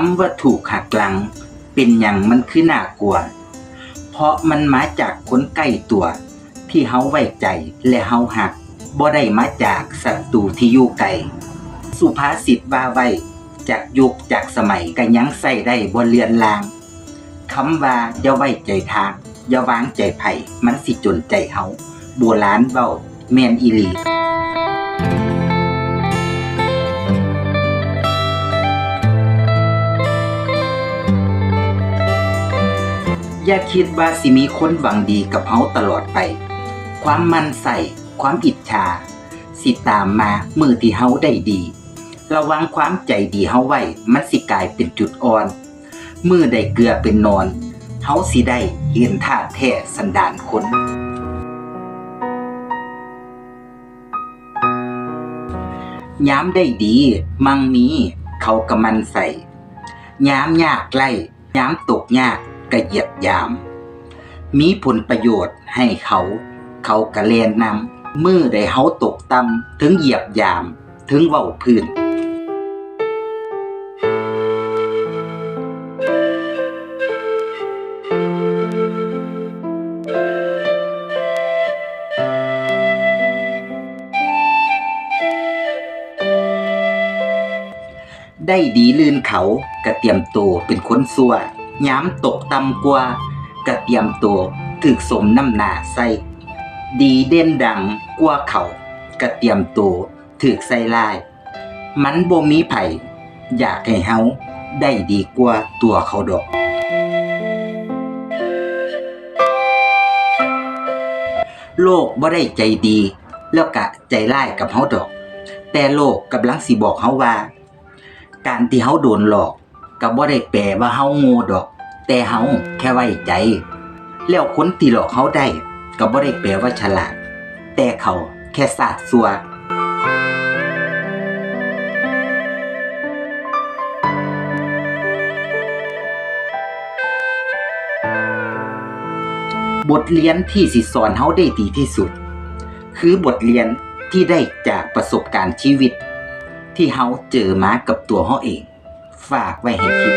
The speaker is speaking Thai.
ำว่าถูกหักหลังเป็นหยังมันคือน่ากลัวเพราะมันมาจากคนใกล้ตัวที่เฮาไว้ใจและเฮาหักบ่ได้มาจากศัตรูที่อยู่ไกลสุภาษิตว่าไว้จากยุคจากสมัยก็ยังใช้ได้บ่เลือนลางคำว่าอย่าไว้ใจทางอย่าวางใจไผมันสิจนใจเฮาโบราณเว้าแม่นอีหลีอย่าคิดว่าสิมีคนหวังดีกับเฮาตลอดไปความมั่นใส่ความอิจฉาสิตามมามื้อที่เฮาได้ดีระวังความใจดีเฮาไว้มันสิกลายเป็นจุดอ่อนมื้อได้เกลือเป็นนอนเฮาสิได้เห็นท่าแท้สันดานคนยามได้ดีมั่งมีเขาก็มันใส่ยามยากไล่ยามตกยากก็เหยียดยามมีผลประโยชน์ให้เขาก็แล่นนำมือได้เฮาตกต่ำถึงเหยียบยามถึงเว้าพื้นได้ดีลื่นเขาก็เตรียมตัวเป็นคนซัวยามตกต่ำกว่าก็เตรียมตัวถึกสมน้ำหน้าใส่ดีเด่นดังกว่าเขาก็เตรียมตัวถึกใส่ลายมันบ่มีไผอยากให้เฮาได้ดีกว่าตัวเขาดอกโลกบ่ได้ใจดีแล้วก็ใจร้ายกับเฮาดอกแต่โลกกำลังสิบอกเฮาว่าการที่เฮาโดนหลอกก็บ่ได้แปลว่าเฮาโง่ดอกแต่เฮาแค่ไว้ใจแล้วคนที่หลอกเฮาได้ก็บ่ได้แปลว่าฉลาดแต่เขาแค่สาดซัวบทเรียนที่สิสอนเฮาได้ดีที่สุดคือบทเรียนที่ได้จากประสบการณ์ชีวิตที่เฮาเจอมากับตัวเฮาเองฝากไว้ให้คิด